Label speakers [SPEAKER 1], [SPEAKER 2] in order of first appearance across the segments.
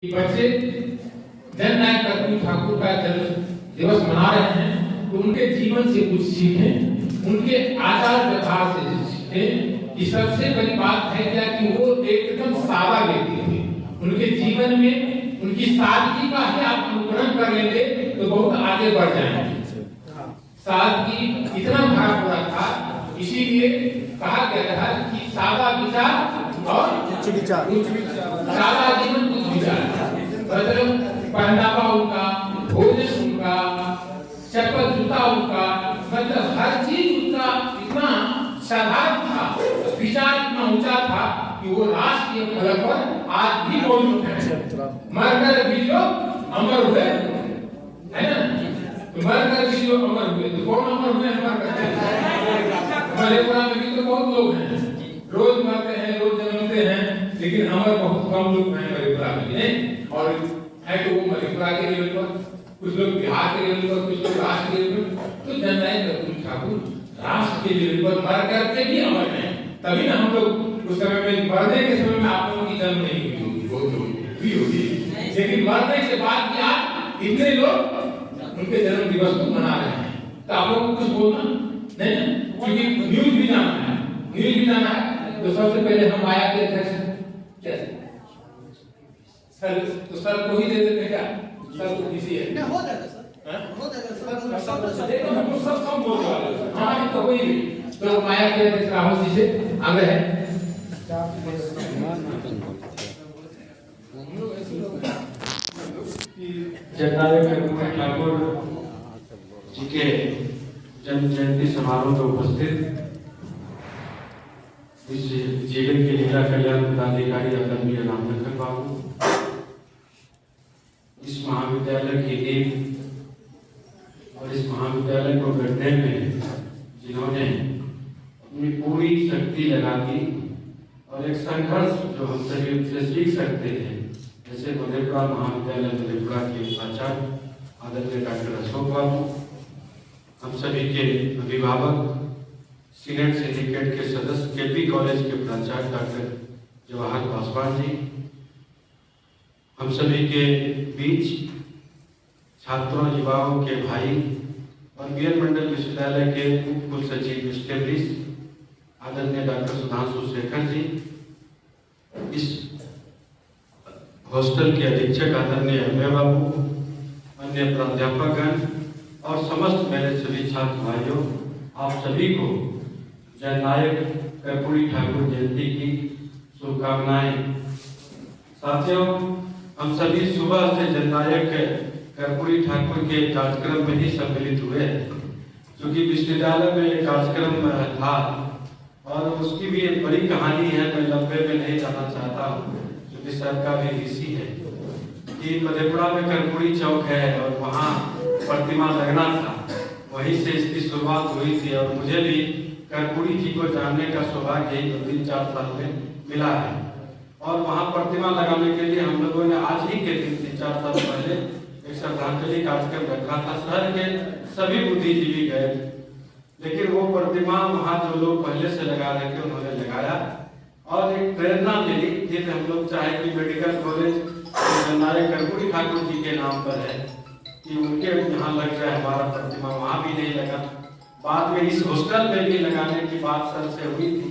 [SPEAKER 1] बच्चे जननायक कर्पूरी ठाकुर का जन्म दिवस मना रहे हैं तो उनके जीवन से कुछ सीखें, उनके आचार व्यवहार से सीखें। कि सबसे बड़ी बात है क्या कि वो एकदम सादा व्यक्ति थे। उनके जीवन में उनकी सादगी का ही आप अनुकरण कर लेंगे तो बहुत आगे बढ़ जाएंगे। सादगी इतना भरा पूरा था, इसीलिए कहा गया था कि सादा विचार और सादा जीवन कुछ विचार। मतलब पहनावा उनका, भोजन उनका, चप्पल जूता उनका, मतलब हर चीज उनका इतना साधारण था, विचार इतना ऊंचा था कि वो राष्ट्रीय फलक पर आज भी मौजूद है। मरकर भी जो अमर हुए, है ना? तो मरकर भी जो अमर हुए, तो कौन अमर हुए? मधेपुरा में भी तो बहुत लोग हैं, रोज मरते हैं, रोज जन्मते हैं, लेकिन अमर बहुत कम लोग हैं मधेपुरा में, नहीं? और है तो वो मधेपुरा के लेवल पर, कुछ लोग बिहार के लेवल पर, कुछ लोग राष्ट्र के लेवल पर। तो जननायक कर्पूरी ठाकुर राष्ट्र के लेवल पर मर करके भी अमर हैं। तभी ना हम लोग उस समय में, मरने के समय में आप लोगों की जन्म नहीं हुई होगी, बहुत लोग हुई होगी, लेकिन मरने के बाद भी आज इतने लोग उनके जन्म दिवस को मना रहे हैं। तो आप लोगों को कुछ बोलना नहीं ना, क्योंकि न्यूज भी जाना है, न्यूज भी जाना है। तो सबसे पहले हम आया के अध्यक्ष कैसे सर, तो सर को ही दे देते क्या? सर को किसी है
[SPEAKER 2] हो जाएगा सर, हो जाएगा सर,
[SPEAKER 1] देखो हम सब कम बोलने वाले। हाँ तो वही भी तो माया के अध्यक्ष राहुल जी से आगे है।
[SPEAKER 3] जननायक कर्पूरी ठाकुर जी के जन्म जयंती समारोह में उपस्थित इस जीवन के जिला कल्याण पदाधिकारी आदरणीय रामनगर बाबू, इस महाविद्यालय की नींव और इस महाविद्यालय को गढ़ने में जिन्होंने अपनी पूरी शक्ति लगा दी और एक संघर्ष जो हम सभी उनसे सीख सकते हैं, जैसे मधेपुरा महाविद्यालय मधेपुरा के आचार्य आदरणीय डॉक्टर अशोक बाबू, हम सभी के अभिभावक, सीनेट सिंडिकेट के सदस्य, केपी कॉलेज के प्राचार्य डॉक्टर जवाहर पासवान जी, हम सभी के बीच छात्रों, युवाओं के भाई और बीएन मंडल विश्वविद्यालय के उप कुल सचिव स्टेब्लिश आदरणीय डॉक्टर सुधांशु शेखर जी, इस हॉस्टल के अधीक्षक आदरणीय अभय बाबू, अन्य प्राध्यापकगण और समस्त मेरे सभी छात्र भाइयों, आप सभी को जननायक कर्पूरी ठाकुर जयंती की शुभकामनाएं। साथियों, हम सभी सुबह से जननायक कर्पूरी ठाकुर के कार्यक्रम में ही सम्मिलित हुए, क्योंकि विश्वविद्यालय में एक कार्यक्रम था और उसकी भी एक बड़ी कहानी है। मैं लंबे में नहीं जाना चाहता हूँ, क्योंकि सर का भी ऋषि है कि मधेपुरा में कर्पूरी चौक है और वहाँ प्रतिमा लगना था, वहीं से इसकी शुरुआत हुई थी। और मुझे भी कर्पूरी जी को जानने का सौभाग्य 2-3-4 साल में मिला है और वहाँ प्रतिमा लगाने के लिए हम लोगों ने आज ही के दिन 3-4 साल पहले एक श्रद्धांजलि कार्यक्रम रखा था। शहर के सभी बुद्धिजीवी गए, लेकिन वो प्रतिमा वहाँ जो लोग पहले से लगा रहे थे उन्होंने लगाया और एक प्रेरणा मिली। फिर हम लोग चाहे कि मेडिकल कॉलेज जननायक कर्पूरी ठाकुर जी के नाम पर है कि उनके यहाँ लग जाए हमारा प्रतिमा, वहाँ भी नहीं लगा। बाद में इस हॉस्टल में भी लगाने की बात सर से हुई थी,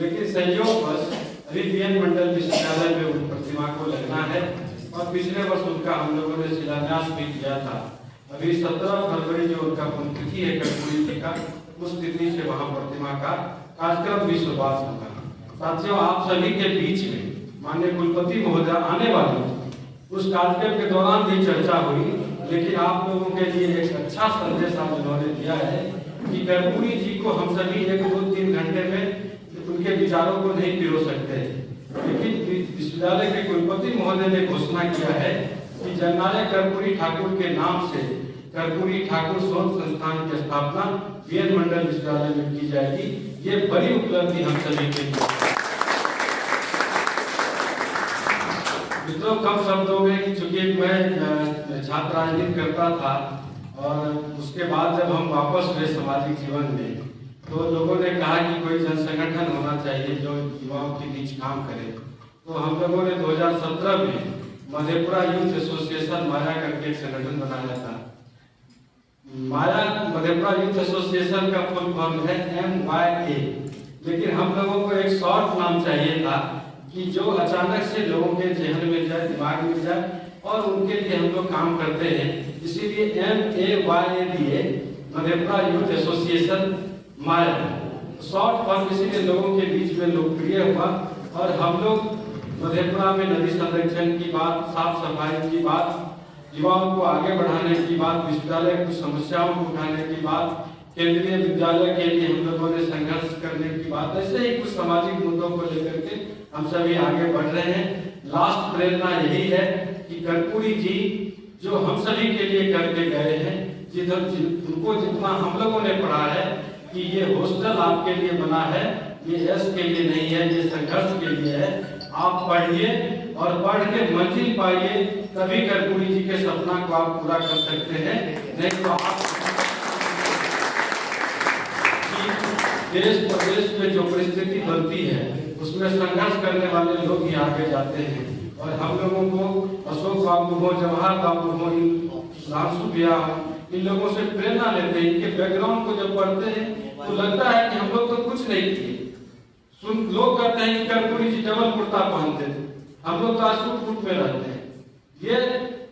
[SPEAKER 3] लेकिन संयोगवश अभी बीएन मंडल विश्वविद्यालय में उस प्रतिमा को लगना है और पिछले वर्ष उनका हम लोगों ने शिलान्यास भी किया था। अभी 17 फरवरी जो उनका पुण्यतिथि है कर्पूरी जी का, उस तिथि से वहाँ प्रतिमा का कार्यक्रम भी शुरुआत होगा। साथियों, आप सभी के बीच में माननीय कुलपति महोदय आने वाले, उस कार्यक्रम के दौरान भी चर्चा हुई, लेकिन आप लोगों के लिए एक अच्छा संदेश आप उन्होंने दिया है कि कर्पूरी जी को हम सभी 1-2-3 घंटे में उनके विचारों को नहीं पिरो सकते, लेकिन विश्वविद्यालय के कुलपति महोदय ने घोषणा किया है कि जननायक कर्पूरी ठाकुर के नाम से कर्पूरी ठाकुर शोध संस्थान की स्थापना बीएन मंडल विश्वविद्यालय में की जाएगी। ये बड़ी उपलब्धि हम सभी के लिए। मित्रों, कम शब्दों में, चूंकि मैं छात्र राजनीति करता था और उसके बाद जब हम वापस हुए सामाजिक जीवन में, तो लोगों ने कहा कि कोई जन संगठन होना चाहिए जो युवाओं के बीच काम करे। तो हम लोगों ने 2017 में मधेपुरा यूथ एसोसिएशन माया करके एक संगठन बनाया था। माया मधेपुरा यूथ एसोसिएशन का फुल फॉर्म है MYA, लेकिन हम लोगों को एक शॉर्ट नाम चाहिए था कि जो अचानक से लोगों के जहन में जाए, दिमाग में जाए और उनके लिए हम लोग काम करते हैं। इसीलिए MAYA दिए, मधेपुरा यूथ एसोसिएशन माया। शॉर्ट फॉर्म इसीलिए लोगों के बीच में लोकप्रिय हुआ और हम लोग मधेपुरा में नदी संरक्षण की बात, साफ सफाई की बात, युवाओं को आगे बढ़ाने की बात, विश्वविद्यालय की समस्याओं को उठाने की बात, केंद्रीय विद्यालय के लिए हम लोगों ने संघर्ष करने की बात, ऐसे ही कुछ सामाजिक मुद्दों को लेकर के हम सभी आगे बढ़ रहे हैं। लास्ट प्रेरणा यही है कि कर्पूरी जी जो हम सभी के लिए करके गए हैं, उनको जितना हम लोगों ने पढ़ा है कि ये हॉस्टल आपके लिए बना है, ये यश के लिए नहीं है, ये संघर्ष के लिए है। आप पढ़िए और पढ़ के मंजिल पाइए, तभी कर्पूरी जी के सपना को आप पूरा कर सकते हैं। नहीं तो आप देश प्रदेश में जो परिस्थिति बनती है उसमें संघर्ष करने वाले लोग ही आगे जाते हैं। और हम लोगों को अशोक बाबू हो, जवाहर बाबू हो, रामसू भैया हो, इन लोगों से प्रेरणा लेते हैं। इनके बैकग्राउंड को जब पढ़ते हैं तो लगता है कि हम लोग तो कुछ नहीं किए। लोग कहते हैं कि कर्पूरी जी डबल कुर्ता पहनते थे, हम लोग तो आज सूट में रहते हैं। ये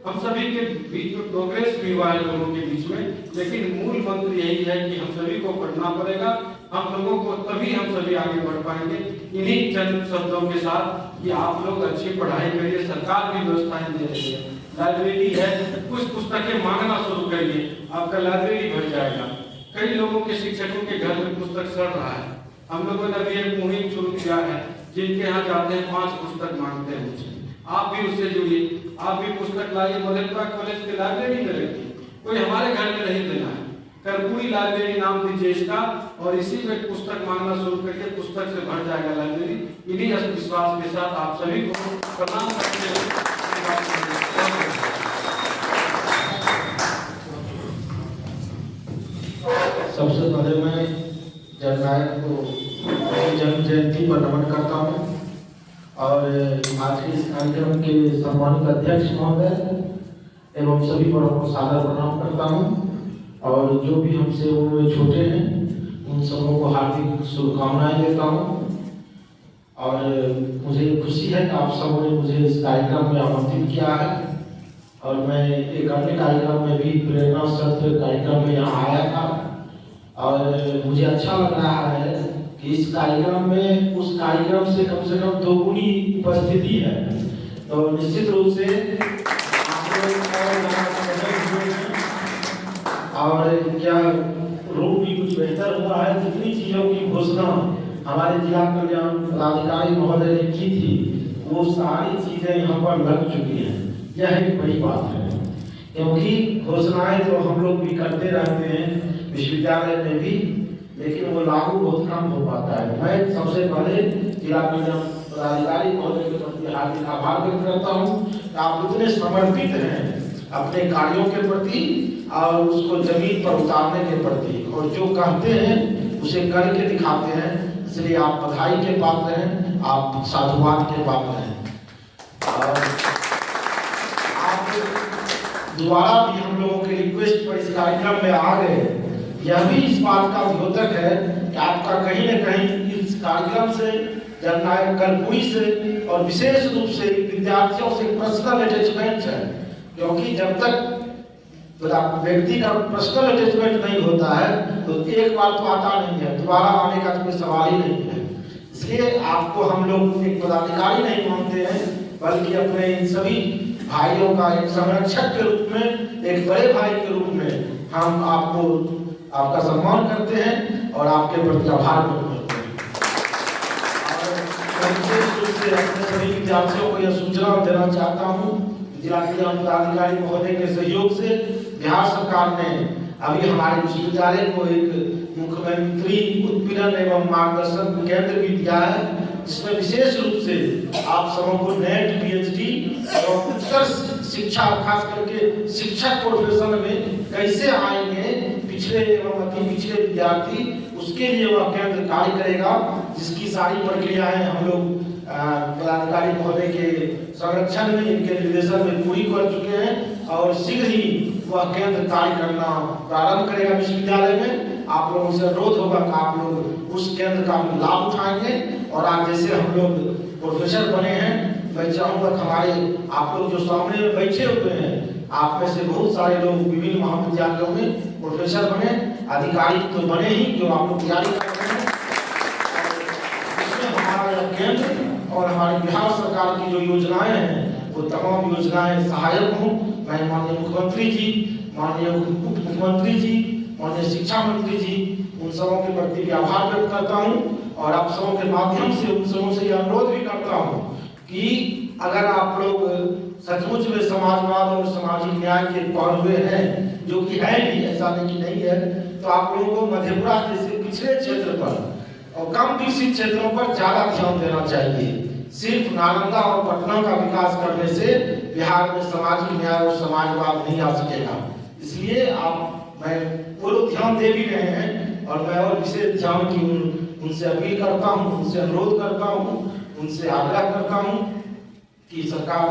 [SPEAKER 3] हम सभी के बीच में प्रोग्रेस भी हुआ है लोगों के बीच में, लेकिन मूल मंत्र यही है कि हम सभी को पढ़ना पड़ेगा। हम लोगों को तभी हम सभी आगे बढ़ पाएंगे। इन्हीं चंद शब्दों के साथ कि आप लोग अच्छी पढ़ाई करिए, सरकार भी व्यवस्थाएं दे रही है, लाइब्रेरी है, कुछ पुस्तकें मांगना शुरू करिए, आपका लाइब्रेरी भर जाएगा। कई लोगों के शिक्षकों के घर में पुस्तक सड़ रहा है। हम लोगों ने अभी एक मुहिम शुरू किया है, जिनके यहाँ जाते हैं 5 पुस्तक मांगते हैं मुझे, आप भी उससे जुड़िए, आप भी पुस्तक लाइए, मधेपुरा कॉलेज के लाइब्रेरी में रखिए। कोई हमारे घर में नहीं देना है, कर्पूरी लाइब्रेरी नाम दीजिए इसका और इसी में पुस्तक मांगना शुरू करिए, पुस्तक से भर जाएगा लाइब्रेरी। इन्हीं विश्वास के साथ आप सभी को प्रणाम करते हैं।
[SPEAKER 4] सबसे पहले मैं जननायक को जन्म जयंती पर नमन करता हूँ और आज के इस कार्यक्रम के सम्मानित अध्यक्ष महोदय एवं सभी बड़ों को सादर प्रणाम करता हूँ और जो भी हमसे वो छोटे हैं उन सबों को हार्दिक शुभकामनाएं देता हूँ। और मुझे खुशी है कि आप सबों ने मुझे इस कार्यक्रम में आमंत्रित किया है और मैं एक अन्य कार्यक्रम में भी प्रेरणा सत्र कार्यक्रम में यहाँ आया था और मुझे अच्छा लग रहा है कि इस कार्यक्रम में उस कार्यक्रम से कम दोगुनी उपस्थिति है। तो निश्चित रूप से और क्या रूप भी कुछ बेहतर हुआ है। जितनी चीजों की घोषणा हमारे जिला कल्याण पदाधिकारी महोदय ने की थी वो सारी चीजें यहाँ पर लग चुकी हैं। यह एक बड़ी बात है क्योंकि घोषणाएं तो हम लोग भी करते रहते हैं विश्वविद्यालय में भी, लेकिन वो लागू बहुत कम हो पाता है। मैं सबसे पहले जिला कल्याण पदाधिकारी महोदय के प्रति हार्दिक आभार व्यक्त करता हूँ कि आप इतने समर्पित हैं अपने कार्यों के प्रति और उसको जमीन पर उतारने के प्रति, और जो कहते हैं उसे करके दिखाते हैं। इसलिए आप बधाई के पात्र हैं, आप साधुवाद के पात्र हैं। और आप दोबारा भी हम लोगों के रिक्वेस्ट पर इस कार्यक्रम में आ गए, यह भी इस बात का द्योतक है कि आपका कहीं न कहीं इस कार्यक्रम से, जननायक कर्पूरी से और विशेष रूप से विद्यार्थियों से पर्सनल अटैचमेंट है। क्योंकि जब तक व्यक्ति का पर्सनल अटैचमेंट नहीं होता है तो एक बार तो आता नहीं है, दोबारा आने का तो कोई सवाल ही नहीं है। इसलिए आपको हम लोग एक पदाधिकारी नहीं मानते हैं बल्कि अपने इन सभी भाइयों का एक संरक्षक के रूप में, एक बड़े भाई के रूप में हम आपका सम्मान करते हैं और आपके प्रति आभार व्यक्त करते हैं। और विशेष रूप से अपने सभी विद्यार्थियों को यह सूचना देना चाहता हूँ, जिला कल्याण पदाधिकारी महोदय के सहयोग से बिहार सरकार ने अभी हमारे विश्वविद्यालय को एक मुख्यमंत्री उत्पीड़न एवं मार्गदर्शन केंद्र भी दिया है, जिसमें विशेष रूप से आप सबों को नेट, पीएचडी और उच्चतर शिक्षा, खास करके शिक्षक प्रोफेशन में कैसे आएंगे पिछड़े एवं अति पिछड़े विद्यार्थी, उसके लिए वह केंद्र कार्य करेगा, जिसकी सारी प्रक्रियाएं हम लोग पदाधिकारी महोदय के संरक्षण में, इनके निर्देशन में पूरी कर चुके हैं और शीघ्र ही वह केंद्र कार्य करना प्रारंभ करेगा विश्वविद्यालय में। आप लोगों से अनुरोध होगा कि आप लोग उस केंद्र का लाभ उठाएंगे और आज जैसे हम लोग प्रोफेसर बने हैं, मैं चाहूँगा हमारे आप लोग जो सामने में बैठे हुए हैं, आप में से बहुत सारे लोग विभिन्न महाविद्यालयों में प्रोफेसर बने, अधिकारी तो बने ही, जो आप लोग तैयारी कर रहे हैं। इसमें हमारा केंद्र और हमारी बिहार सरकार की जो योजनाएं हैं वो तमाम योजनाएं सहायक हों। मैं माननीय मुख्यमंत्री जी, माननीय उप मुख्यमंत्री जी, माननीय शिक्षा मंत्री जी, उन सबों के प्रति भी आभार व्यक्त करता हूँ और आप सबों के माध्यम से उन सबों से यह अनुरोध भी करता हूँ कि अगर आप लोग सचमुच में समाजवाद और सामाजिक न्याय के पढ़े हुए हैं, जो कि है भी, ऐसा नहीं है, तो आप लोगों को मधेपुरा जैसे पिछड़े क्षेत्र पर और कम विकसित क्षेत्रों पर ज्यादा ध्यान देना चाहिए। सिर्फ नालंदा और पटना का विकास करने से बिहार में सामाजिक न्याय और समाजवाद नहीं आ सकेगा। इसलिए मैं वो लोग ध्यान दे भी रहे हैं और मैं और विशेष ध्यान की उनसे अपील करता हूँ, उनसे अनुरोध करता हूँ, उनसे आग्रह करता हूँ कि सरकार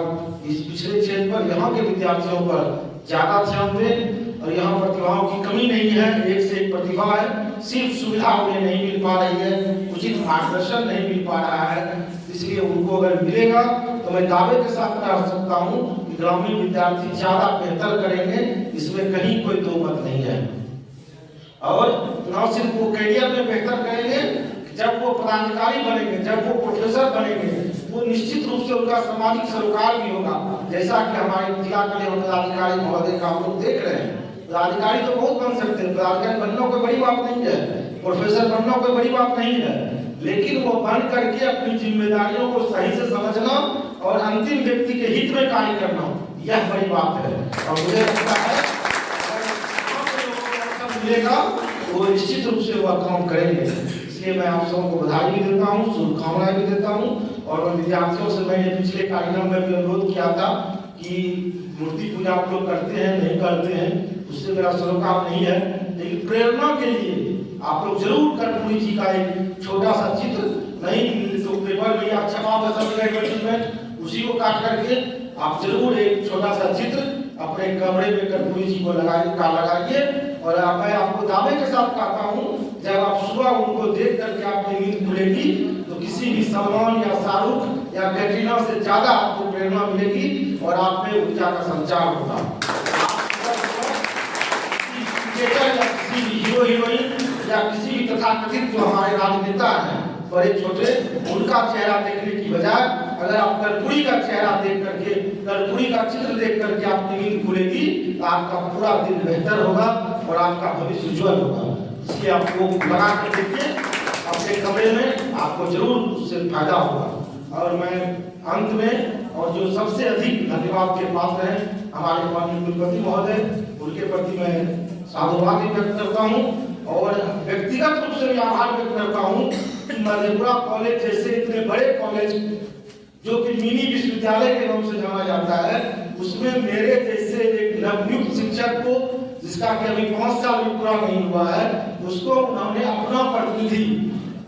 [SPEAKER 4] इस पिछड़े क्षेत्र पर, यहाँ के विद्यार्थियों पर ज्यादा ध्यान दे। और यहाँ प्रतिभाओं की कमी नहीं है, एक से एक प्रतिभा है, सिर्फ सुविधा उन्हें नहीं मिल पा रही है, उचित मार्गदर्शन नहीं मिल पा रहा है। इसलिए उनको अगर मिलेगा तो मैं दावे के साथ कह सकता हूँ कि ग्रामीण विद्यार्थी ज्यादा बेहतर करेंगे, इसमें कहीं कोई दो मत नहीं है। और न सिर्फ वो करियर में बेहतर करेंगे, जब वो पदाधिकारी बनेंगे, जब वो प्रोफेसर बनेंगे, वो निश्चित रूप से उनका सामाजिक सरोकार भी होगा। जैसा कि हमारे जिला कल्याण पदाधिकारी महोदय का हम लोग देख रहे हैं, पदाधिकारी तो बहुत बन सकते हैं, पदाधिकारी बनना कोई बड़ी बात नहीं है, प्रोफेसर बनना कोई बड़ी बात नहीं है, लेकिन वो बन करके अपनी जिम्मेदारियों को सही से समझना और अंतिम व्यक्ति के हित में कार्य करना, यह बड़ी बात है। और मुझे लगता है मिलेगा वो निश्चित रूप से वह काम करेंगे। इसलिए मैं आप सबको बधाई भी देता हूँ, शुभकामनाएं भी देता हूँ। और विद्यार्थियों से मैंने पिछले कार्यक्रम में भी अनुरोध किया था कि मूर्ति पूजा आप लोग करते हैं नहीं करते हैं, उससे मेरा सरोकार नहीं है, लेकिन प्रेरणा के लिए आप लोग जरूर कर्पूरी जी का एक छोटा सा चित्र, नहीं तो पेपर में या छपा में उसी को काट करके आप जरूर एक छोटा सा चित्र अपने कमरे में कर्पूरी जी को लगाइए। और मैं आपको दावे के साथ कहता हूँ, जब आप सुबह उनको देख करके आपकी नींद खुलेगी तो किसी भी सलमान या शाहरुख या कैटरीना से ज्यादा आपको प्रेरणा मिलेगी और आप में ऊर्जा का संचार होगा। किसी भी हीरो हीरोइन या किसी भी तथाकथित जो हमारे राजनेता हैं बड़े छोटे, उनका चेहरा देखने की बजाय अगर आप कर्पूरी का चेहरा देख करके, कर्पूरी का चित्र देख करके आपकी नींद खुलेगी तो आपका पूरा दिन बेहतर होगा और आपका भविष्य उज्जवल होगा। इसलिए आपको लगा कर देखिए अपने कमरे में, आपको जरूर उससे फायदा होगा। और मैं अंत में, और जो सबसे अधिक धन्यवाद के पात्र हैं हमारे माननीय कुलपति महोदय, उनके प्रति मैं साधुवाद व्यक्त करता हूँ और व्यक्तिगत रूप से भी आभार व्यक्त करता हूँ कि मधेपुरा कॉलेज जैसे इतने बड़े कॉलेज जो कि मिनी विश्वविद्यालय के नाम से जाना जाता है, उसमें मेरे जैसे एक नवनियुक्त शिक्षक को, जिसका कि अभी 5 साल भी पूरा नहीं हुआ है, उसको उन्होंने अपना प्रतिनिधि,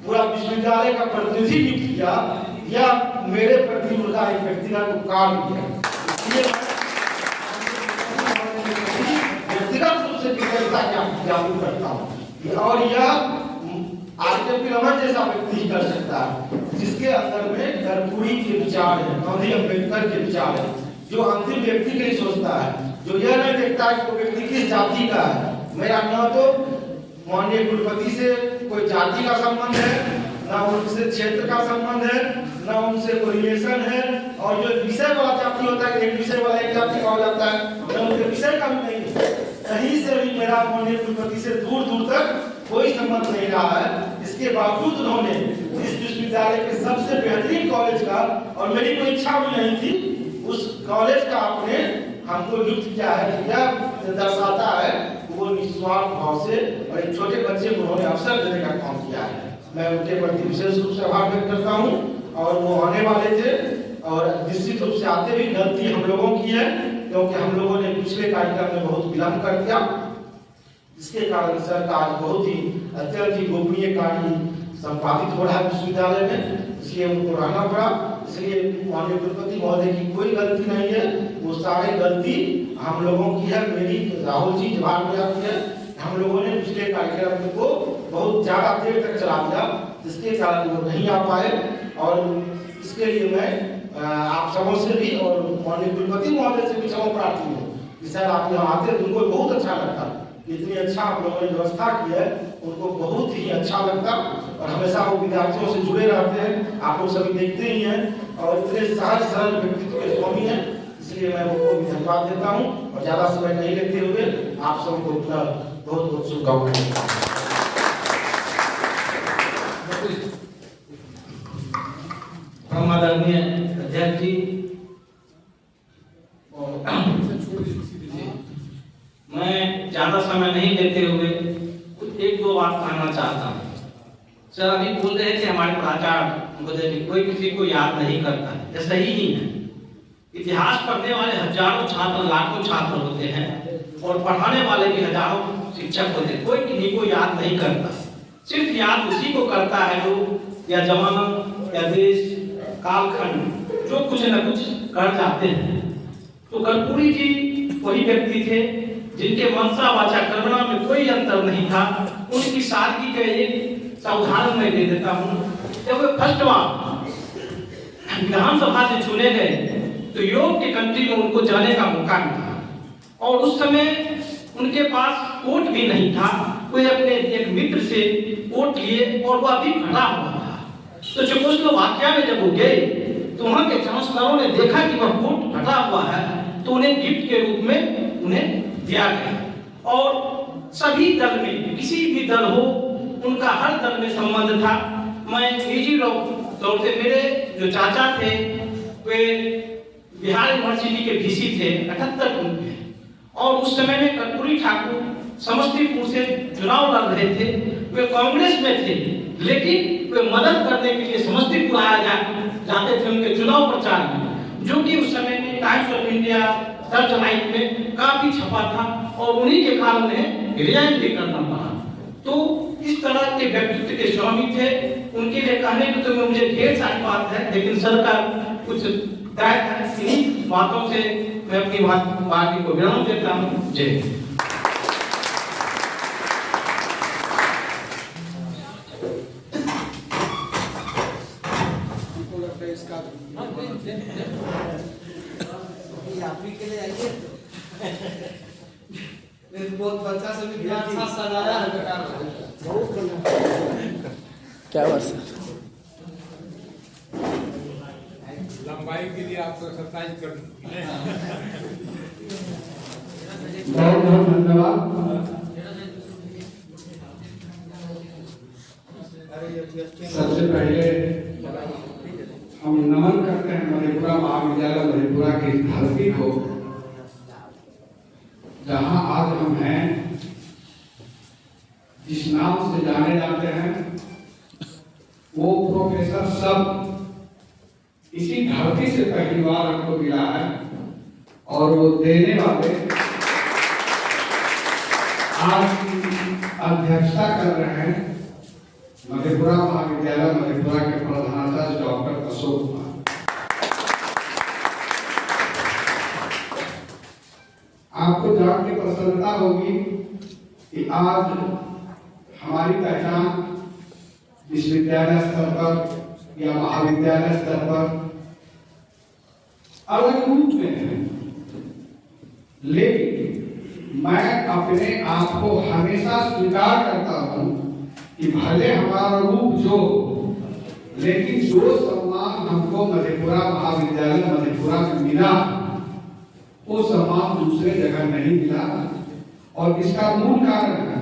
[SPEAKER 4] पूरा विश्वविद्यालय का प्रतिनिधि नियुक्त किया, या मेरे प्रति उनका एक व्यक्तिगत उपकार किया। इसलिए व्यक्तिगत रूप से कृतज्ञता ज्ञापन करता हूँ। और यह आरकेपी रमन जैसा व्यक्ति ही कर सकता है, जिसके अंदर में कर्पूरी के विचार है, गांधी अम्बेडकर के विचार है, जो अंतिम व्यक्ति के लिए सोचता है, जो यह नहीं देखता है कि वो व्यक्ति किस जाति का है। मेरा न तो माननीय कुलपति से कोई जाति का संबंध है, न उनसे क्षेत्र का संबंध है, न उनसे कोई रिलेशन है, और जो विषय वाला जाति होता है, एक विषय वाला एक जाति का हो जाता है, न उनके विषय का भी नहीं है। कहीं से भी मेरा माननीय कुलपति से दूर दूर तक कोई संबंध नहीं रहा है। इसके बावजूद उन्होंने इस विश्वविद्यालय के सबसे बेहतरीन कॉलेज का, और मेरी कोई इच्छा भी नहीं थी, उस कॉलेज का आपने हमको नियुक्त किया है। यह दर्शाता है वो निस्वार्थ भाव से और एक छोटे बच्चे को उन्होंने अवसर देने का काम किया है। मैं उनके प्रति विशेष रूप से आभार व्यक्त करता हूँ। और वो आने वाले थे और निश्चित रूप से आते भी गलती हम लोगों की है, क्योंकि हम लोगों ने पिछले कार्यक्रम में बहुत विलंब कर दिया, जिसके कारण सर का आज बहुत ही अत्यंत ही गोपनीय कार्य संपादित हो रहा है विश्वविद्यालय में। इसलिए उनको रहना पड़ा। इसलिए माननीय कुलपति महोदय की कोई गलती नहीं है, वो सारी गलती हम लोगों की है, मेरी, राहुल जी जवाहर भैया की है। हम लोगों ने पिछले कार्यक्रम को बहुत ज्यादा देर तक चला दिया, जिसके कारण वो नहीं आ पाए। और इसके लिए मैं आप सबों से भी और माननीय कुलपति महोदय से भी क्षमा प्रार्थी हूँ कि सर आप यहाँ आते, उनको बहुत अच्छा लगता, इतनी अच्छा आप लोगों ने व्यवस्था की है, उनको बहुत ही अच्छा लगता। और हमेशा वो विद्यार्थियों से जुड़े रहते हैं, आप लोग सभी देखते ही हैं, और इतने सहज सरल व्यक्तित्व के स्वामी हैं। इसलिए मैं उनको भी धन्यवाद देता हूँ और ज्यादा समय नहीं लेते हुए आप सबको बहुत बहुत शुभकामनाएं।
[SPEAKER 5] आदरणीय अध्यक्ष जी, मैं ज्यादा समय नहीं लेते हुए कुछ एक दो बात कहना चाहता हूँ। सर अभी बोल रहे थे हमारे प्राचार्य बोले कि कोई किसी को याद नहीं करता है, ये सही ही है। इतिहास पढ़ने वाले हजारों छात्र, लाखों छात्र होते हैं और पढ़ाने वाले भी हजारों शिक्षक होते हैं, कोई किसी को याद नहीं करता। सिर्फ याद उसी को करता है जो या जमाना या देश कालखंड जो कुछ न कुछ कर जाते हैं। तो कर्पूरी जी वही व्यक्ति थे जिनके मनसा वाचा कर्मणा में कोई अंतर नहीं था। उनकी सादगी का एक उदाहरण मैं दे देता हूँ। जब वे फर्स्ट बार विधानसभा से चुने गए तो योग के कंट्री में उनको जाने का मौका मिला और उस समय उनके पास वोट भी नहीं था। वे अपने एक मित्र से वोट लिए और वह अभी खड़ा हुआ था। तो चेकोस्लोवाकिया में जब वो गए तो वहां के चांसलरों ने देखा कि वह वोट फटा हुआ है, तो उन्हें गिफ्ट के रूप में उन्हें दिया गया। और सभी दल में, किसी भी दल हो, उनका हर दल में संबंध था। मैं निजी तौर से, मेरे जो चाचा थे वे बिहार यूनिवर्सिटी के वीसी थे 78 में, और उस समय में कर्पूरी ठाकुर समस्तीपुर से चुनाव लड़ रहे थे। वे कांग्रेस में थे लेकिन वे मदद करने के लिए समस्तीपुर जाते थे उनके चुनाव प्रचार में, जो कि उस समय में times of India search light में काफी छपा था और उन्हीं के कारण उन्हें रिजाइन भी करना पड़ा। तो इस तरह के व्यक्तित्व के स्वामी थे। उनके लिए कहने को तो मुझे ढेर सारी बात है, लेकिन सरकार कुछ तय है। इन्हीं बातों से मैं अपनी बात को विराम देता हूँ। जय हिंद।
[SPEAKER 2] के लिए आइए। बहुत बच्चा से भी साथ सजाया है बेकार बहुत बढ़िया।
[SPEAKER 6] क्या बात सर,
[SPEAKER 1] लंबाई के लिए आपको एक्सरसाइज कर
[SPEAKER 7] बहुत बहुत धन्यवाद। सबसे पहले हम नमन करते हैं मधेपुरा महाविद्यालय मधेपुरा की धरती को, जहां आज हम हैं, जिस नाम से जाने जाते हैं वो प्रोफेसर सब इसी धरती से पहली बार हमको मिला है। और वो देने वाले आज की अध्यक्षता कर रहे हैं मधेपुरा महाविद्यालय मधेपुरा के प्रधानाचार्य डॉक्टर अशोक कुमार। आपको जान के प्रसन्नता होगी कि आज हमारी पहचान विश्वविद्यालय स्तर पर या महाविद्यालय स्तर पर अलग रूप में है, लेकिन मैं अपने आप को हमेशा स्वीकार करता हूं कि भले हमारा रूप जो, लेकिन जो सम्मान हमको मधेपुरा महाविद्यालय मधेपुरा में मिला वो सम्मान दूसरे जगह नहीं मिला। और इसका मूल कारण है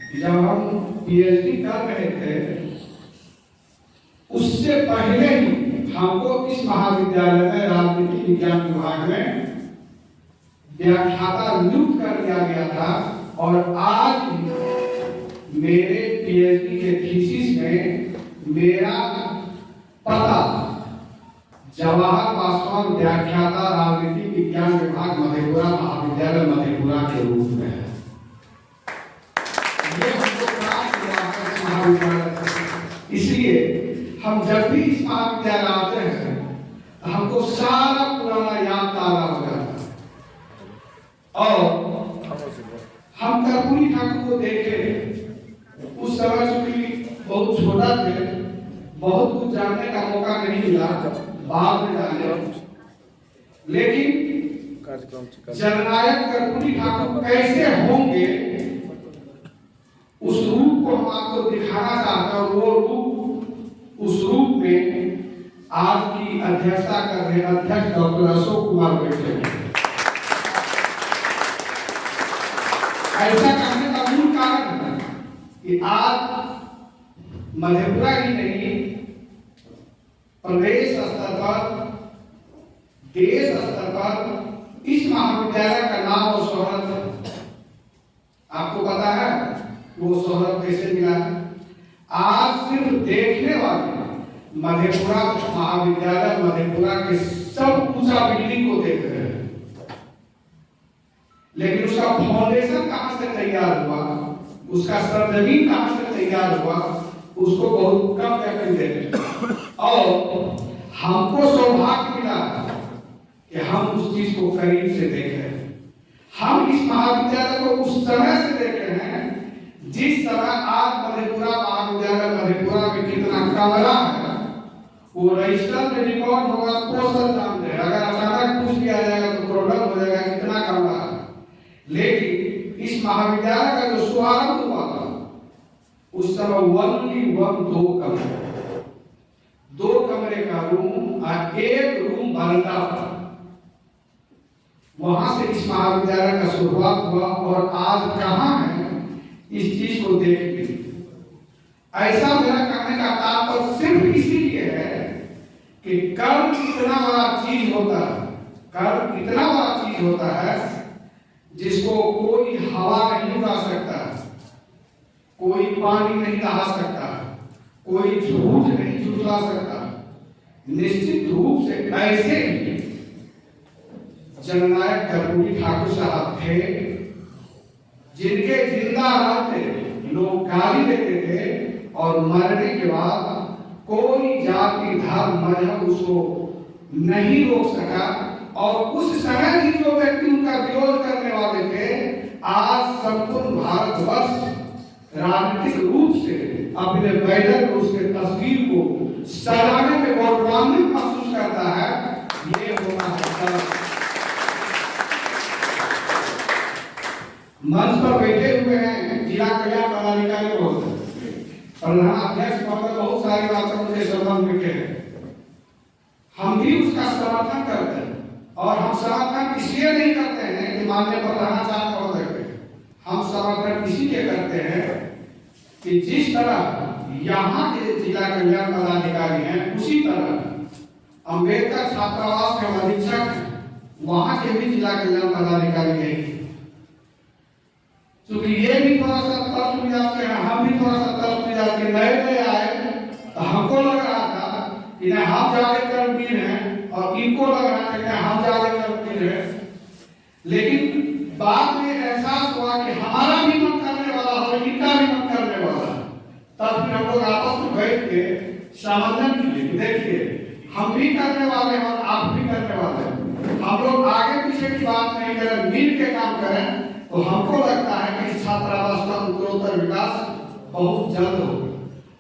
[SPEAKER 7] कि जब हम पीएचडी कर रहे थे उससे पहले ही हमको इस महाविद्यालय में राजनीति विज्ञान विभाग में व्याख्याता नियुक्त कर दिया गया था। और आज मेरे पीएचडी के थीसिस में मेरा पता जवाहर पासवान व्याख्याता राजनीति विज्ञान विभाग मधेपुरा महाविद्यालय मधेपुरा के रूप में है। ये हमको प्राप्त हुआ है महाविद्यालय से। इसलिए हम जब भी इस महाविद्यालय आते हैं तो हमको सारा पुराना याद ताजा हो जाता है। और हम कर्पूरी ठाकुर को देखे, उस समय चूंकि बहुत छोटा थे, बहुत कुछ जानने का मौका नहीं मिला, बाद में जाने, लेकिन जननायक कर्पूरी ठाकुर कैसे होंगे उस रूप को हम आपको दिखाना चाहते हैं। वो रूप, उस रूप में आज की अध्यक्षता कर रहे अध्यक्ष डॉक्टर अशोक कुमार बैठे हैं। ऐसा करने का मूल कारण है कि आज मधेपुरा ही नहीं, प्रदेश स्तर पर, देश स्तर पर इस महाविद्यालय का नाम और शोहरत है। आपको पता है वो शोहरत कैसे मिला है? आज सिर्फ देखने वाले मधेपुरा महाविद्यालय, मधेपुरा के सब ऊंचा बिल्डिंग को देख रहे हैं, लेकिन उसका फाउंडेशन कहां से तैयार हुआ, उसका सरजमीन कहां से तैयार हुआ, उसको बहुत कम व्यक्ति देते हैं। और हमको सौभाग्य मिला कि हम उस चीज को करीब से देख रहे हैं। हम इस महाविद्यालय को उस समय से देख रहे हैं जिस समय आज मधेपुरा महाविद्यालय, मधेपुरा में कितना कमरा है वो रजिस्टर में रिकॉर्ड होगा, पोस्टर नाम दे, अगर अचानक पूछ लिया जाएगा तो प्रॉब्लम हो जाएगा कितना कमरा है। लेकिन इस महाविद्यालय का जो शुभारंभ हुआ था उस समय ओनली 2 कमरे, 2 कमरे का रूम और 1 रूम बरामदा था। वहां से इस महाविद्यालय का शुरुआत हुआ और आज कहां है इस चीज को देख के। ऐसा मेरा कहने का तात्पर्य सिर्फ इसीलिए है कि कर्म इतना बड़ा चीज होता है, कर्म इतना बड़ा चीज होता है जिसको कोई हवा नहीं उड़ा सकता, कोई पानी नहीं नहा सकता, कोई झूठ नहीं झुठला सकता। निश्चित रूप से ऐसे ही जननायक कर्पूरी ठाकुर साहब थे जिनके जिंदा रहते लोग गाली देते थे और मरने के बाद कोई जाति धर्म मजहब उसको नहीं रोक सका। और उस समय भी जो व्यक्ति उनका विरोध करने वाले थे, आज संपूर्ण भारतवर्ष राजनीतिक रूप से अपने बैनर में उसके तस्वीर को सराहने में गौरवान्वित महसूस करता है। ये होना है मंच पर बैठे हुए हैं जिला कल्याण पदाधिकारी महोदय, प्रधानाध्यक्ष महोदय, बहुत सारी बातें मुझे संबंध में हैं। हम भी उसका समर्थन करते हैं और हम समर्थन इसलिए नहीं करते हैं कि माननीय प्रधानाचार्य महोदय के, हम समर्थन इसीलिए करते हैं कि जिस तरह यहाँ के जिला कल्याण पदाधिकारी हैं उसी तरह अम्बेडकर छात्रावास के अधीक्षक वहां के भी जिला कल्याण पदाधिकारी नहीं। क्योंकि ये भी थोड़ा सा तर्क मिजाज के हैं, हम भी थोड़ा सा तर्क मिजाज के नए आए तो हमको लग रहा था कि हम ज्यादा कर्मवीर हैं और इनको लग रहा था कि हम ज्यादा कर्मवीर हैं। लेकिन बाद में एहसास हुआ कि हमारा भी मन करने वाला और इनका भी मन करने वाला, तब फिर हम लोग आपस में बैठ के समझन किए। देखिए हम भी करने वाले हैं और आप भी करने वाले हैं, हम लोग आगे पीछे की बात नहीं करें, मिल के काम करें तो हमको लगता है कि इस छात्रावास का उत्तरोत्तर विकास बहुत जल्द हो।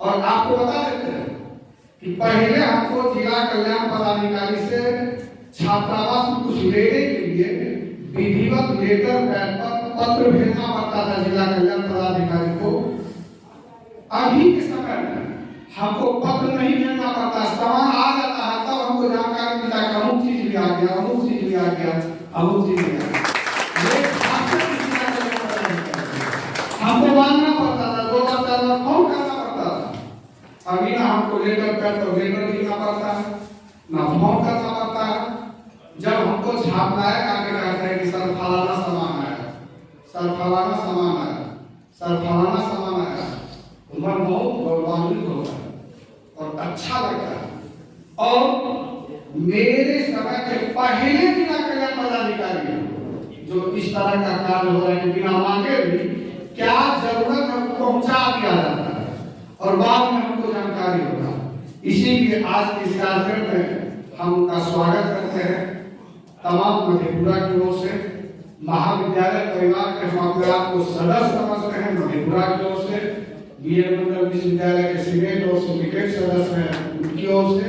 [SPEAKER 7] और आपको बता देते हैं कि पहले हमको जिला कल्याण पदाधिकारी से छात्रावास में कुछ लेने के लिए विधिवत लेटर पैड पर पत्र भेजना पड़ता था जिला कल्याण पदाधिकारी को। अभी के समय में हमको पत्र नहीं भेजना पड़ता, सामान आ जाता है तब हमको जानकारी मिलता है कि अमुक चीज भी आ गया, अमुक चीज भी आ गया, अमुक चीज भी आ गया। हमको मानना पड़ता था, 2 बार 4 बार फोन करना पड़ता था। अभी ना हमको लेटर पैड पर लेटर लिखना पड़ता है, ना फोन करना पड़ता है। जब हमको छापनायक आके कहते हैं कि सर फलाना सामान आया, सर फलाना सामान आया, सर फलाना सामान आया, तो मन बहुत गौरवान्वित होता है और अच्छा लगता है। और मेरे समय के पहले जिला कल्याण पदाधिकारी जो इस तरह का कार्य हो रहा है बिना मांगे भी क्या जरूरत हमको पहुंचा दिया जाता है और बाद में हमको जानकारी होगा। इसीलिए आज के इस कार्यक्रम में हम उनका स्वागत करते हैं। तमाम मधेपुरा की ओर से, महाविद्यालय परिवार के हम अपने आप को सदस्य समझते हैं मधेपुरा की ओर से, बीएड मंडल विश्वविद्यालय के सीनेट और सिंडिकेट सदस्य हैं उनकी ओर से,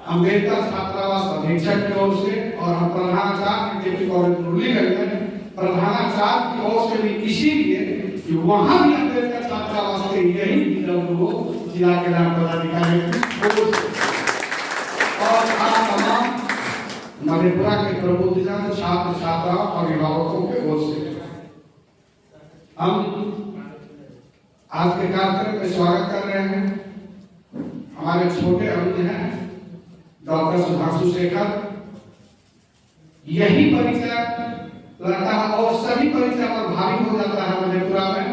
[SPEAKER 7] अम्बेडकर छात्रावास अधीक्षक की ओर से, और हम प्रधानाचार्य जेपी कॉलेज मुरलीगंज में प्रधानाचार्य की ओर से भी, इसीलिए कि वहां भी अम्बेडकर छात्रावास के यही लोग जिला के नाम पदाधिकारी और आप तमाम मधेपुरा के प्रबुद्धजन, छात्र छात्राओं और अभिभावकों के ओर से हम आज के कार्यक्रम में स्वागत कर रहे हैं। हमारे छोटे अनुज हैं डॉक्टर सुधांशु शेखर। यही परिचय लगता है और सभी परिचय पर भारी हो जाता है मधेपुरा में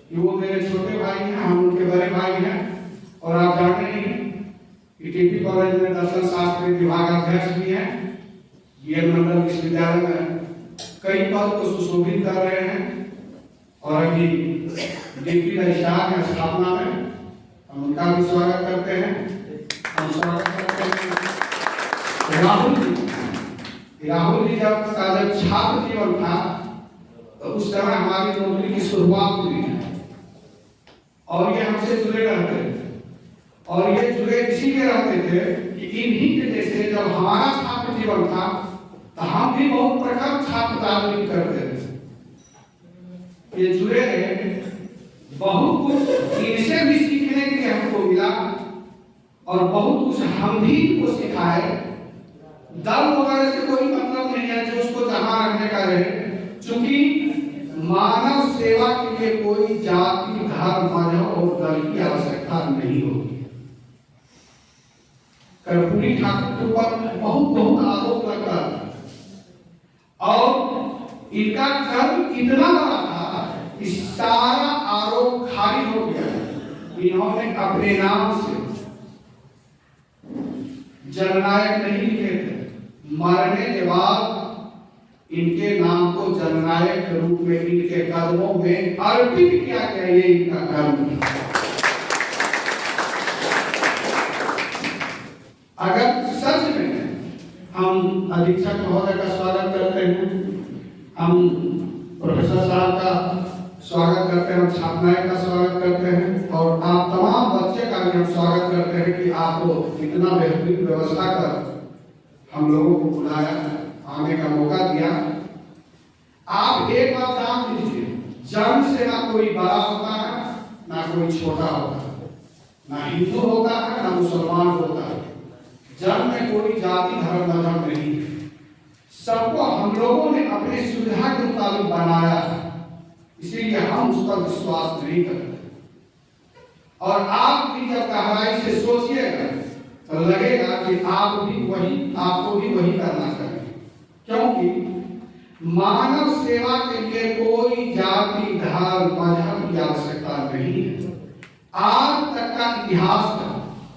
[SPEAKER 7] कि वो मेरे छोटे भाई हैं, हम उनके बड़े भाई हैं। और आप जानते हैं कि टीपी कॉलेज में दर्शन शास्त्र विभाग अध्यक्ष भी हैं, बीएड मंडल विश्वविद्यालय में कई पद को सुशोभित कर रहे हैं और अभी डिग्री रजिस्ट्रार है स्थापना में, हम उनका भी स्वागत करते हैं। हम स्वागत करते हैं राहुल जी जब छात्र जीवन था तो उस समय हमारी नौकरी की शुरुआत हुई और ये हमसे जुड़े रहते थे और ये जुड़े इसीलिए रहते थे कि इन्हीं के जैसे जब हमारा छात्र जीवन था तो हम भी बहुत प्रखर छात्र राजनीति करते थे। ये जुड़े रहे, बहुत कुछ इनसे भी सीखने के लिए हमको मिला और बहुत कुछ हम भी इनको सिखाए। दल वगैरह से कोई मतलब नहीं है, जो उसको जहां रहने का रहे, क्योंकि मानव सेवा के लिए कोई जाति, धर्म, मजहब और दल की आवश्यकता नहीं होती। कर्पूरी ठाकुर के ऊपर बहुत आरोप लग रहा था और इनका कर्म इतना बड़ा था कि सारा आरोप खारिज हो गया। इन्होंने अपने नाम से जननायक नहीं लिखे थे, मरने के बाद इनके नाम को जननायक के रूप में इनके कदमों में अर्पित किया गया। ये इनका कर्म था। अगर सच में हम अधीक्षक महोदय का स्वागत करते हैं, हम प्रोफेसर साहब का स्वागत करते हैं, हम छात्राएं का स्वागत करते हैं और आप तमाम बच्चे का भी हम स्वागत करते हैं कि आपको इतना बेहतरीन व्यवस्था कर हम लोगों को बुलाया, आने का मौका दिया। आप एक बात जान लीजिए, जन्म से ना कोई बड़ा होता है ना कोई छोटा होता है, ना हिंदू होता है ना मुसलमान होता है। जन्म में कोई जाति, धर्म, मजहब नहीं है। सबको हम लोगों ने अपनी सुविधा के मुताबिक बनाया है, इसीलिए हम उस पर विश्वास नहीं करते। और आप भी जब गहराई से सोचिएगा तो लगेगा कि आपको भी वही करना चाहिए, क्योंकि मानव सेवा के लिए कोई जाति, धर्म, मजहब की आवश्यकता नहीं है। आज तक का इतिहास का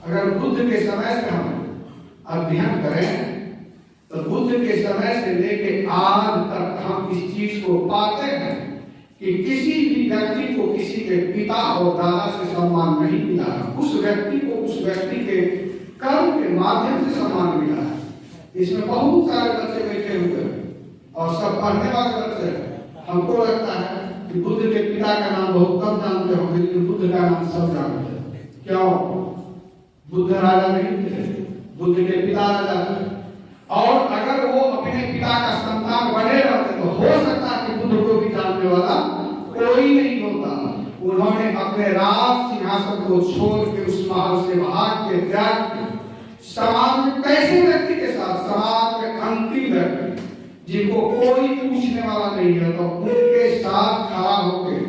[SPEAKER 7] अगर बुद्ध के समय से हम अध्ययन करें तो बुद्ध के समय से लेके आज तक हम इस चीज को पाते हैं कि किसी भी व्यक्ति को किसी के पिता और दादा से सम्मान नहीं मिला है। उस व्यक्ति को उस व्यक्ति के कर्म के माध्यम से सम्मान मिला है। इसमें बहुत सारे बच्चे बैठे हुए हैं और सब पढ़ने वाले बच्चे हैं। हमको लगता है कि बुद्ध के पिता का नाम बहुत कम जानते होंगे, लेकिन बुद्ध का नाम सब जानते हैं। क्यों? बुद्ध राजा नहीं थे, बुद्ध के पिता राजा थे। और अगर वो अपने पिता का संतान बने रहते तो हो सकता है कि बुद्ध को भी जानने वाला कोई नहीं होता। उन्होंने अपने राज सिंहासन को छोड़ के उस महल से भाग के त्याग समाज में कैसे व्यक्ति के साथ, समाज में अंतिम व्यक्ति जिनको कोई पूछने वाला नहीं है, तो उनके साथ खड़ा होकर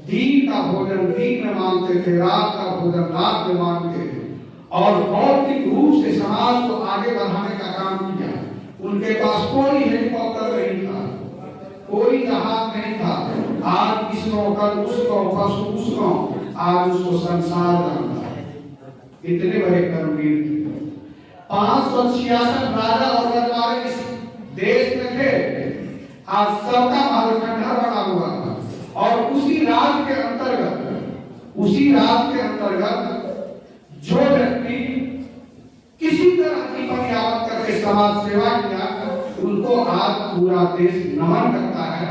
[SPEAKER 7] दिन का भोजन दिन में मांगते थे, रात का भोजन रात में मांगते थे और भौतिक रूप से समाज को आगे बढ़ाने का काम किया। उनके पास कोई हेलीकॉप्टर नहीं था, कोई जहाज नहीं था। आज इसको, कल उसको, पशु उसको, आज उसको संसार जानता है। इतने बड़े कर्मवीर थे। 566 राजा और रजवाड़े इस देश में थे। आज सबका महल खंडहर बना हुआ था और उसी राज के अंतर्गत जो समाज सेवा किया, उनको आज पूरा देश नमन करता है।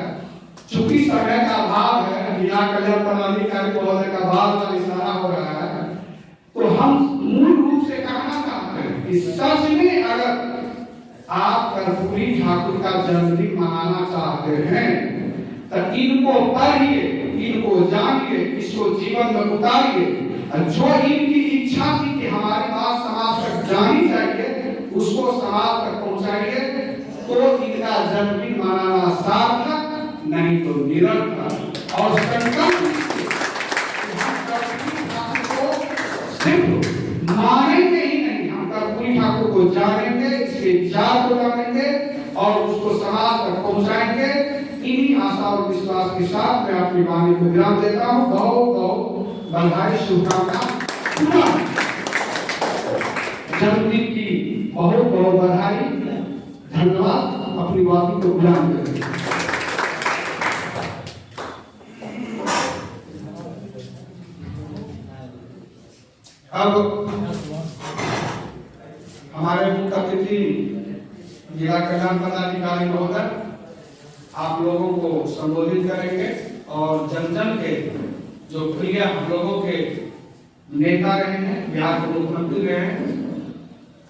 [SPEAKER 7] चूंकि समय का अभाव है, जिला कल्याण पदाधिकारी महोदय का बार इशारा हो रहा है, तो हम मूल रूप से कहना चाहते हैं कि सच में अगर आप कर्पूरी ठाकुर का जन्मदिन मनाना चाहते हैं तो इनको पढ़िए, इनको जानिए, इसको जीवन में उतारिए। जो इनकी इच्छा थी कि हमारी बात समाज तक जानी चाहिए, उसको समाज तक पहुंचाइए, तो इनका जन्मदिन मनाना सार्थक नहीं तो निरर्थक। और संकल्प सिर्फ मानेंगे ही नहीं, हम कर्पूरी ठाकुर को जानेंगे, इसके विचार को जानेंगे और उसको समाज तक पहुंचाएंगे। इन्हीं आशा और विश्वास के साथ मैं अपनी वाणी को विराम देता हूँ। बहुत बहुत बधाई, शुभकामना, जन्मदिन की बहुत बहुत बधाई, धन्यवाद। अपनी वाणी को विराम देते हैं। अब हमारे मुख्य अतिथि जिला कल्याण पदाधिकारी महोदय आप लोगों को संबोधित करेंगे और जन जन के जो प्रिय हम लोगों के नेता रहे हैं, बिहार के मुख्यमंत्री रहे हैं,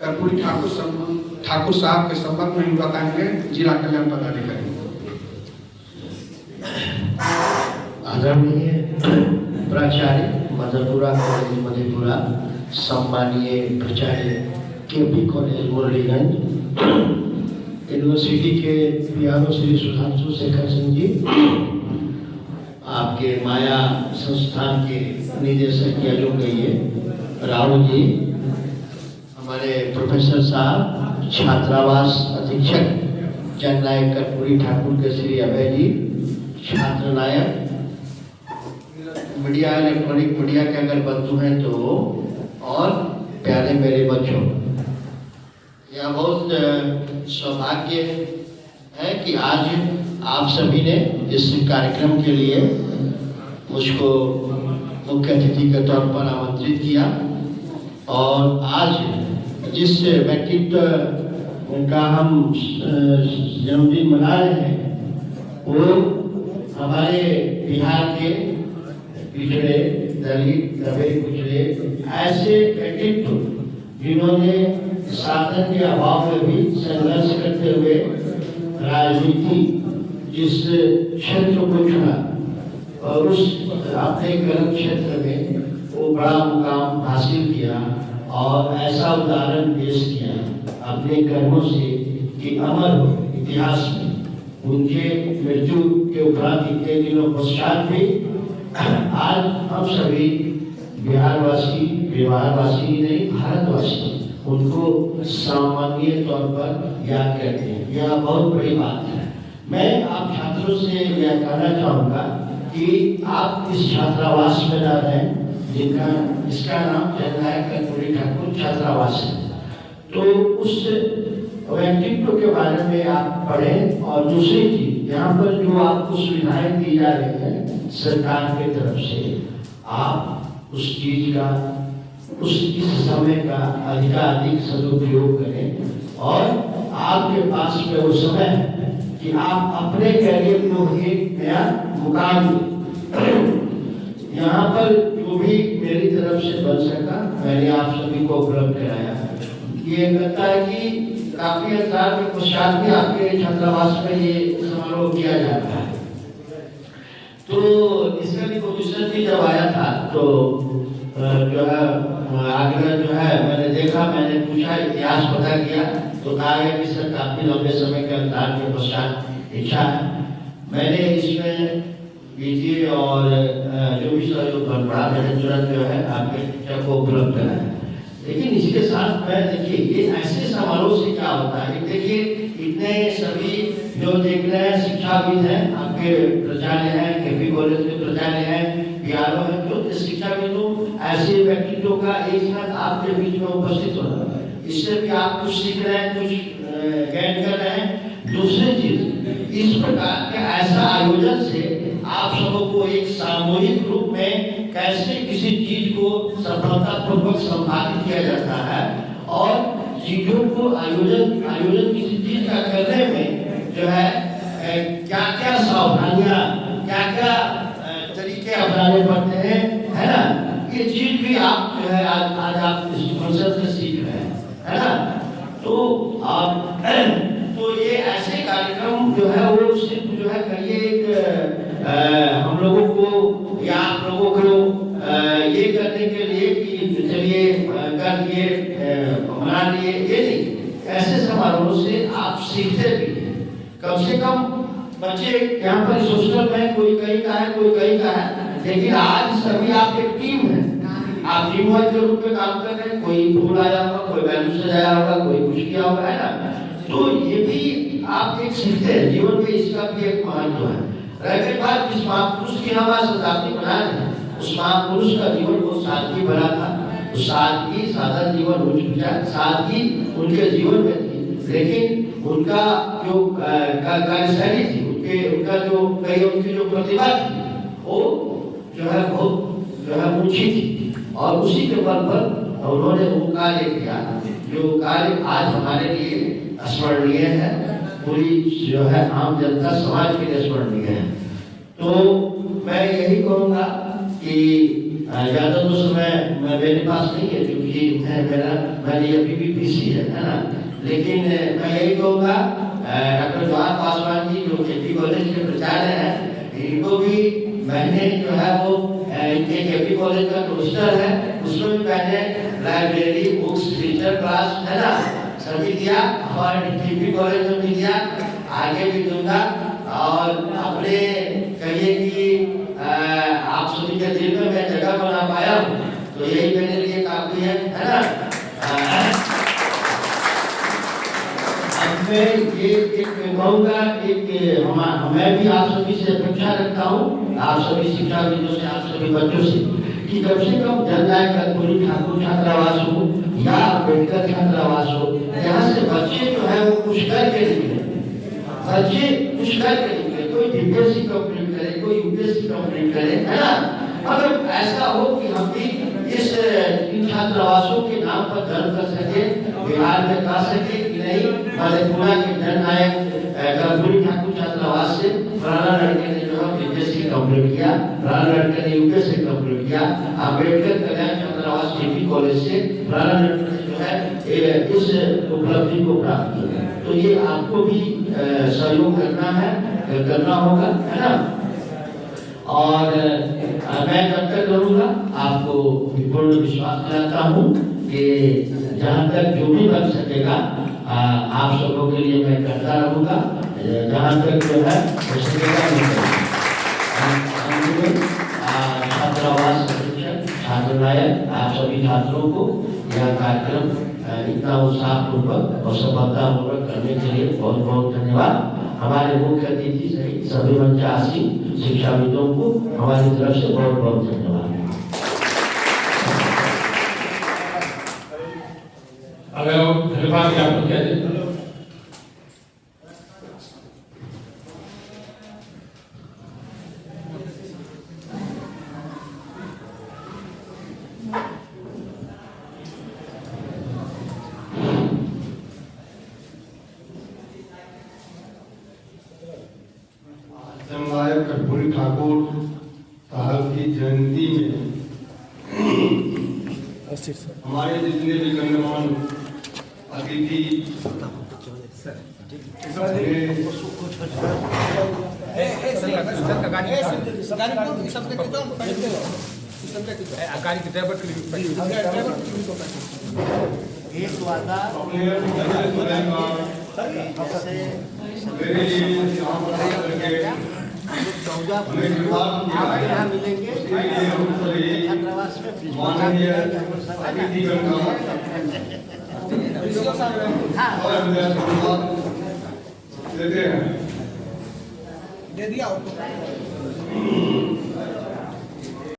[SPEAKER 7] कर्पूरी ठाकुर साहब के संबंध में बताएंगे जिला कल्याण पदाधिकारी।
[SPEAKER 6] आदरणीय प्राचार्य मधेपुरा कॉलेज मधेपुरा, सम्मानीय प्राचार्य केपी कॉलेज मुरलीगंज, यूनिवर्सिटी के पीआरओ श्री सुधांशु शेखर सिंह जी, आपके माया संस्थान के निदेशक या जो कहिए राहुल जी, हमारे प्रोफेसर साहब, छात्रावास अधीक्षक जननायक कर्पूरी ठाकुर के श्री अभय जी, छात्र नायक, मीडिया, इलेक्ट्रॉनिक मीडिया के अगर बंधु हैं तो, और प्यारे मेरे बच्चों, यह बहुत सौभाग्य है कि आज आप सभी ने इस कार्यक्रम के लिए मुझको मुख्य अतिथि के तौर पर आमंत्रित किया। और आज जिस व्यक्तित्व का हम जन्मदिन मना रहे हैं वो हमारे बिहार के पिछड़े, दलित, दबे कुचले ऐसे व्यक्तित्व जिन्होंने साधन के अभाव में भी संघर्ष करते हुए राजनीति जिस क्षेत्र को चुना और उस अपने कर्म क्षेत्र में वो बड़ा मुकाम हासिल किया और ऐसा उदाहरण पेश किया अपने कर्मों से कि अमर हो इतिहास में। उनके मृत्यु के उपरांत इतने दिनों पश्चात भी आज हम सभी बिहारवासी ही नहीं, भारतवासी उनको सामान्य तौर पर याद करते हैं। यह बहुत बड़ी बात है। मैं आप छात्रों से यह कहना चाहूँगा कि आप इस छात्रावास में रह रहे हैं, इसका नाम जननायक कर्पूरी ठाकुर छात्रावास है, तो उस व्यक्तित्व के बारे में आप पढ़ें। और दूसरी चीज, यहाँ पर जो आपको सुविधाएं दी जा रही हैं सरकार की तरफ से, आप उस चीज का इस समय का अधिकाधिक सदुपयोग करें और आपके पास में वो समय है कि आप अपने करियर को एक नया मुकाम दें। यहाँ पर जो भी मेरी तरफ से बन सका मैंने आप सभी को उपलब्ध कराया। ये लगता है कि काफी अंतराल के पश्चात भी आपके छात्रावास में ये समारोह किया जाता है। तो इसका भी प्रोड्यूसर भी जब आया था तो जो है आग्रह जो है मैंने देखा, मैंने पूछा, इतिहास पता किया तो कहा गया कि सर काफी लंबे समय के अंतराल के पश्चात इच्छा है। मैंने इसमें कीजिए और जो भी सहयोग पड़ा मैंने तुरंत जो है आपके शिक्षा को उपलब्ध कराया। लेकिन इसके साथ मैं देखिए ये ऐसे समारोह से क्या होता है, देखिए इतने सभी जो देख रहे हैं शिक्षाविद हैं, आपके प्राचार्य हैं, केपी कॉलेज के प्राचार्य हैं, बिहारों हैं, जो शिक्षाविदों ऐसे व्यक्तित्वों का एक साथ आपके बीच में उपस्थित होना, इससे भी आप कुछ सीख रहे हैं, कुछ ज्ञान कर रहे हैं। दूसरी चीज, इस प्रकार के ऐसा आयोजन से आप सबको एक सामूहिक रूप में कैसे किसी चीज को सफलतापूर्वक संपादित किया जाता है और चीजों को आयोजन किसी चीज का करने में जो है क्या क्या सावधानियां, क्या क्या तरीके अपनाने पड़ते हैं, है ना, ये चीज भी आप जो है आज आप इस फंक्शन से सीख रहे हैं, है ना। तो आप तो ये ऐसे कार्यक्रम जो है वो सिर्फ जो है करिए एक हम लोगों को या आप लोगों को ये करने के लिए कि चलिए कर लिए बना लिए, ये नहीं। ऐसे समारोह से आप सीखते भी हैं। कम से कम बच्चे यहाँ पर सोशल में कोई कहीं का है, कोई कहीं का है, लेकिन आज सभी आप एक टीम है, आप टीम वर्क के रूप में काम कर रहे हैं। कोई फूल आया होगा, कोई बैलून सजाया होगा, कोई कुछ किया होगा, है ना। तो ये भी आप एक सीखते हैं, जीवन में इसका भी एक महत्व है। रहने के बाद जिस महापुरुष की हम आज शताब्दी मना रहे हैं, उस महापुरुष का जीवन बहुत सादगी भरा था। उस सादगी सादा जीवन हो चुका, सादगी उनके जीवन में थी, लेकिन उनका जो कार्यशैली थी, उनका जो उनकी जो प्रतिभा थी, वो जो है बहुत जो है ऊंची थी। और उसी के बल पर उन्होंने वो कार्य किया जो कार्य आज हमारे लिए स्मरणीय है, पूरी जो है आम जनता समाज के लिए स्मरणीय है। तो मैं यही कहूँगा कि ज़्यादा तो समय मेरे पास नहीं है, क्योंकि मैंने अभी भी पीसी है ना। लेकिन मैं यही कहूँगा डॉक्टर जवाहर पासवान जी जो केपी कॉलेज के प्राचार्य हैं, इनको भी मैंने जो है वो इनके केपी कॉलेज का पोस्टर है, उसमें भी मैंने लाइब्रेरी, बुक्स, टीचर क्लास, है ना, सभी दिया। हमारे केपी कॉलेज में भी दिया, आगे भी दूंगा। और अपने कहिए कि आप सभी के दिल में मैं जगह बना पाया हूँ, तो यही मेरे लिए काफी है ना। अब मैं ये एक कहूँगा कि मैं भी आप सभी से अपेक्षा रखता हूँ, आप सभी शिक्षाविदों से, आप सभी बच्चों से, कि कम से कम जननायक कर्पूरी ठाकुर छात्रावास हो या अम्बेडकर छात्रावास हो, यहाँ से बच्चे जो है वो कुछ करके निकले, बच्चे कुछ करके निकले। कोई बीपीएससी कंप्लीट करे, कोई यूपीएससी कंप्लीट करे, है ना। अगर ऐसा हो कि हम भी इस छात्रावासों के नाम पर गर्व कर सके, बिहार में कह सके कि नहीं, मधेपुरा के जननायक कर्पूरी ठाकुर छात्रावास से फलाना लड़के ने जो है बीपीएससी कंप्लीट किया, फलाना लड़के ने यूपीएससी कंप्लीट किया, अम्बेडकर कल्याण छात्रावास केपी कॉलेज से फलाना लड़के ने जो है इस उपलब्धि को प्राप्त किया। तो ये आपको भी सहयोग करना होगा, है ना। और मैं जब तक करूँगा आपको पूर्ण विश्वास दिलाता हूँ कि जहाँ तक जो भी बन सकेगा आप सबों के लिए मैं करता रहूँगा, जहाँ तक जो है हो सकेगा। छात्रावास शिक्षक, छात्र नायक, आप सभी छात्रों को यह कार्यक्रम इतना उत्साहपूर्वक और सफलतापूर्वक करने के लिए बहुत बहुत धन्यवाद। हमारे मुख्य अतिथि सहित सभी मंचासी शिक्षाविदों को हमारी तरफ से बहुत बहुत धन्यवाद।
[SPEAKER 1] अगर धन्यवाद ज्ञापन किया जाए
[SPEAKER 8] जननायक कर्पूरी ठाकुर साहब की जयंती में हमारे जितने भी गण्यमान अतिथि मेरे लिए यहाँ पर आकर हमें विभाग यहाँ मिलेंगे, माननीय अतिथिगण का देते हैं।
[SPEAKER 2] दे दिया।